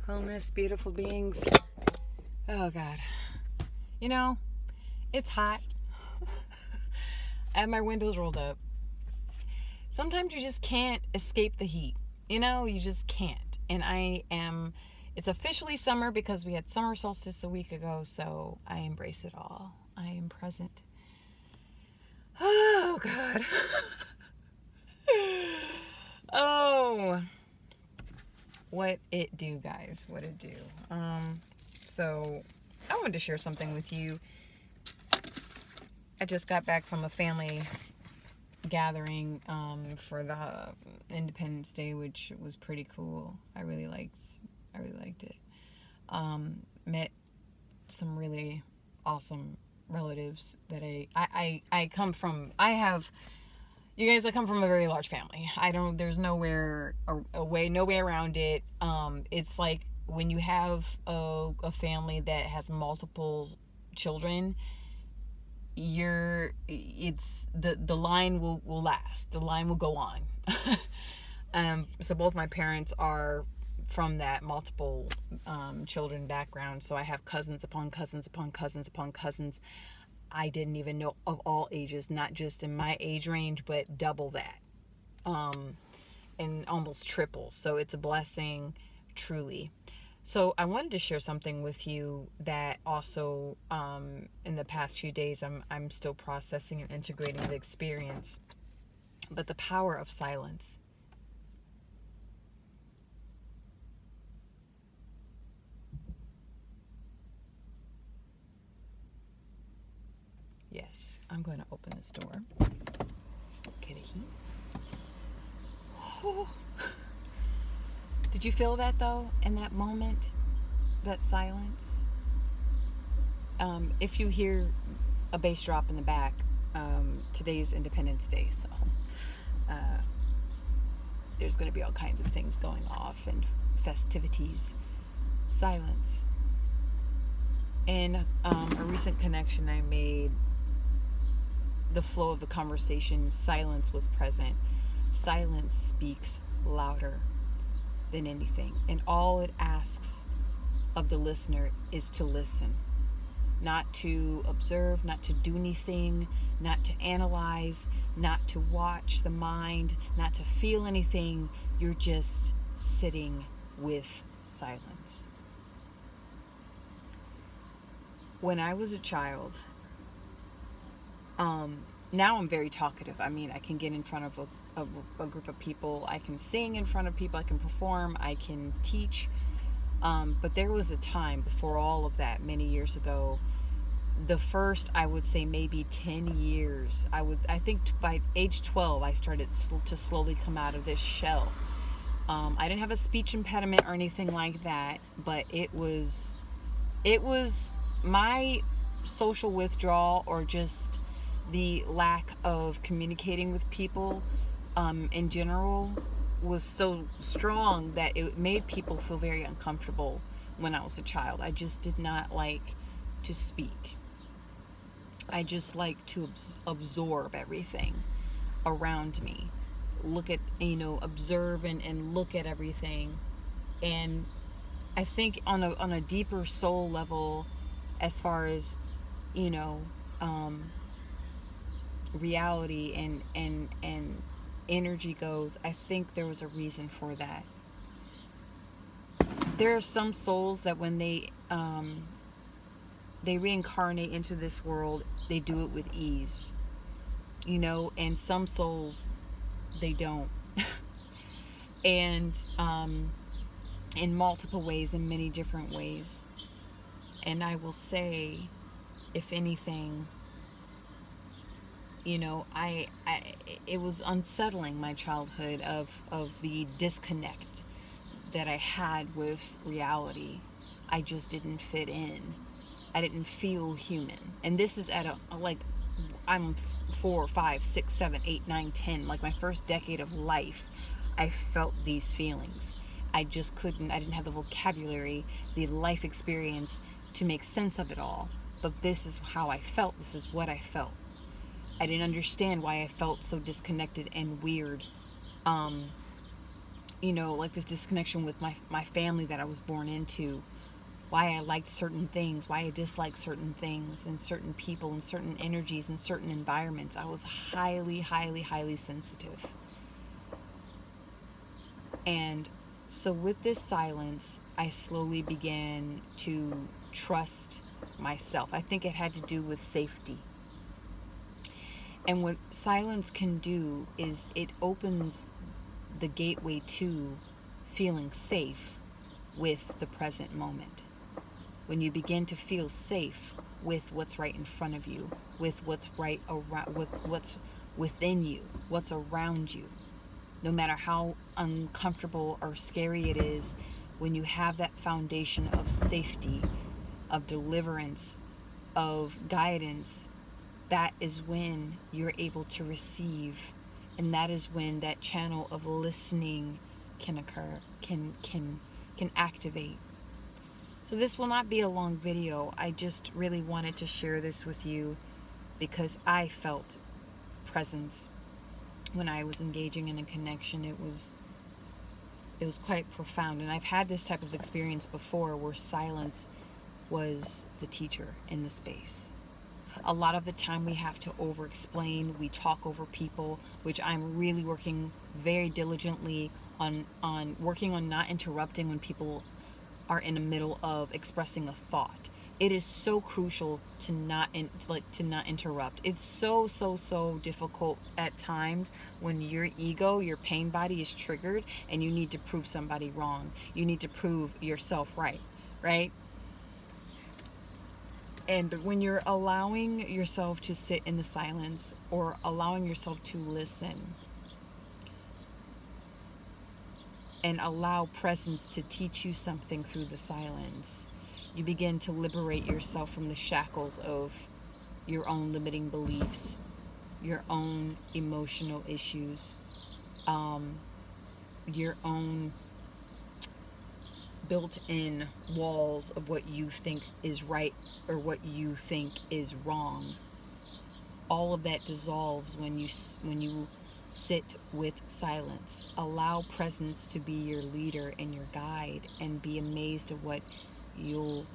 Wholeness, beautiful beings. Oh, God. It's hot. I have my windows rolled up. Sometimes you just can't escape the heat. You just can't. It's officially summer because we had summer solstice a week ago, so I embrace it all. I am present. Oh, God. Oh. What it do, guys? What it do? So I wanted to share something with you. I just got back from a family gathering for the Independence Day, which was pretty cool. I really liked it. Met some really awesome relatives that I come from. You guys, I come from a very large family. There's no way around it. It's like when you have a family that has multiple children, the line will last. The line will go on. So both my parents are from that multiple children background. So I have cousins upon cousins upon cousins upon cousins I didn't even know, of all ages, not just in my age range, but double that, and almost triple. So it's a blessing, truly. So I wanted to share something with you that also, in the past few days, I'm still processing and integrating the experience. But the power of silence. Yes, I'm going to open this door. Get a heat. Oh. Did you feel that though, in that moment, that silence? If you hear a bass drop in the back, today's Independence Day, so there's going to be all kinds of things going off and festivities. Silence. In a recent connection I made, the flow of the conversation, silence was present. Silence speaks louder than anything, and all it asks of the listener is to listen, not to observe, not to do anything, not to analyze, not to watch the mind, not to feel anything. You're just sitting with silence. When I was a child, now I'm very talkative. I mean, I can get in front of a group of people. I can sing in front of people. I can perform. I can teach. But there was a time before all of that, many years ago, the first, I would say maybe 10 years, I think by age 12, I started to slowly come out of this shell. I didn't have a speech impediment or anything like that, but it was my social withdrawal, or just the lack of communicating with people in general, was so strong that it made people feel very uncomfortable when I was a child. I just did not like to speak. I just like to absorb everything around me. Observe and look at everything. And I think on a deeper soul level, as far as, reality and energy goes, I think there was a reason for that. There are some souls that when they reincarnate into this world, they do it with ease, and some souls, they don't. And in multiple ways, in many different ways. And I will say, if anything, it was unsettling, my childhood, of the disconnect that I had with reality. I just didn't fit in. I didn't feel human. And this is I'm 4, 5, 6, 7, 8, 9, 10, like my first decade of life. I felt these feelings. I just couldn't, I didn't have the vocabulary, the life experience to make sense of it all. But this is how I felt. This is what I felt. I didn't understand why I felt so disconnected and weird. you know, like this disconnection with my family that I was born into, why I liked certain things, why I disliked certain things and certain people and certain energies and certain environments. I was highly, highly, highly sensitive. And so with this silence, I slowly began to trust myself. I think it had to do with safety. And what silence can do is it opens the gateway to feeling safe with the present moment. When you begin to feel safe with what's right in front of you, with what's right around, with what's within you, what's around you, no matter how uncomfortable or scary it is, when you have that foundation of safety, of deliverance, of guidance, that is when you're able to receive, and that is when that channel of listening can occur, can activate. So this will not be a long video. I just really wanted to share this with you because I felt presence when I was engaging in a connection. It was quite profound, and I've had this type of experience before where silence was the teacher in the space. A lot of the time we have to over-explain, we talk over people, which I'm really working very diligently on working on not interrupting when people are in the middle of expressing a thought. It is so crucial to not interrupt. It's so difficult at times when your ego, your pain body is triggered and you need to prove somebody wrong. You need to prove yourself right? And when you're allowing yourself to sit in the silence or allowing yourself to listen and allow presence to teach you something through the silence, you begin to liberate yourself from the shackles of your own limiting beliefs, your own emotional issues, your own built-in walls of what you think is right or what you think is wrong. All of that dissolves when you sit with silence. Allow presence to be your leader and your guide, and be amazed at what you'll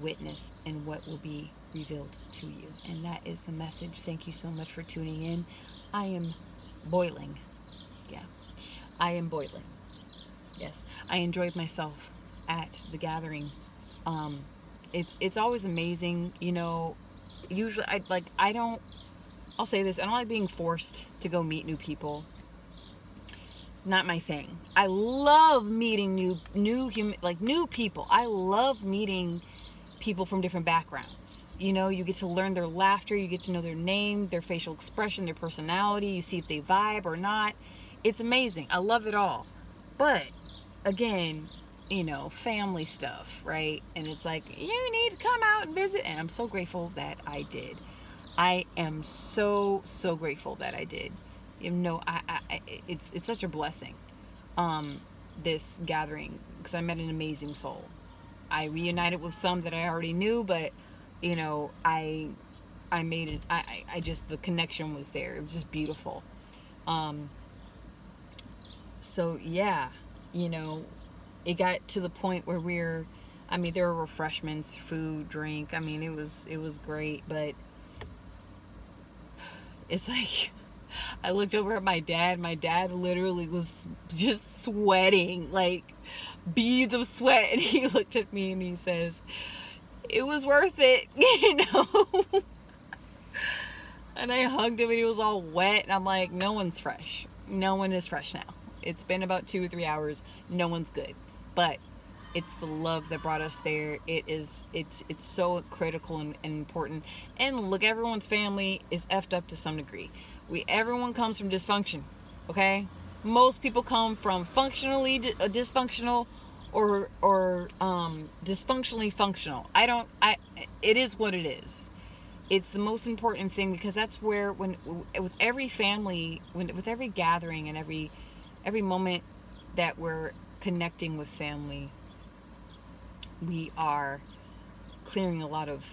witness and what will be revealed to you. And that is the message. Thank you so much for tuning in. I am boiling. Yeah, I am boiling. Yes, I enjoyed myself at the gathering. It's always amazing, you know. Usually, I'll say this: I don't like being forced to go meet new people. Not my thing. I love meeting new people. I love meeting people from different backgrounds. You know, you get to learn their laughter, you get to know their name, their facial expression, their personality. You see if they vibe or not. It's amazing. I love it all. But again, you know, family stuff, right? And it's like, you need to come out and visit. And I'm so grateful that I did. I am so grateful that I did. You know, it's such a blessing, this gathering, because I met an amazing soul. I reunited with some that I already knew, but, you know, I made it, I just, the connection was there. It was just beautiful. So yeah, you know, it got to the point where there were refreshments, food, drink. I mean, it was great, but it's like, I looked over at my dad. My dad literally was just sweating, like beads of sweat. And he looked at me and he says, "It was worth it," you know? And I hugged him and he was all wet. And I'm like, no one's fresh. No one is fresh now. It's been about 2 or 3 hours. No one's good. But it's the love that brought us there. It's so critical and important. And look, everyone's family is effed up to some degree. Everyone comes from dysfunction, okay? Most people come from functionally dysfunctional or dysfunctionally functional. It is what it is. It's the most important thing, because that's where, with every family, with every gathering and every moment that we're connecting with family, we are clearing a lot of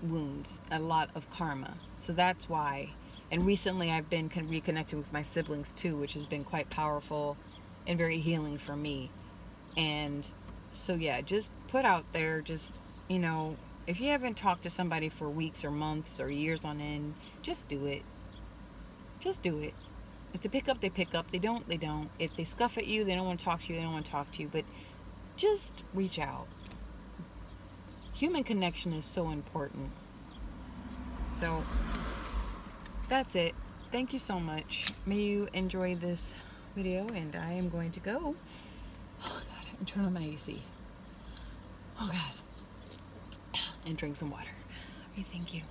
wounds, a lot of karma. So that's why. And recently I've been reconnecting with my siblings too, which has been quite powerful. and very healing for me. And so, yeah, just put out there, just, you know, if you haven't talked to somebody for weeks or months or years on end, just do it. Just do it. If they pick up, they pick up. They don't, they don't. If they scuff at you, they don't want to talk to you, they don't want to talk to you. But just reach out. Human connection is so important. So, that's it. Thank you so much. May you enjoy this video, and I am going to go. Oh, God, and turn on my AC. Oh, God. And drink some water. Okay, thank you.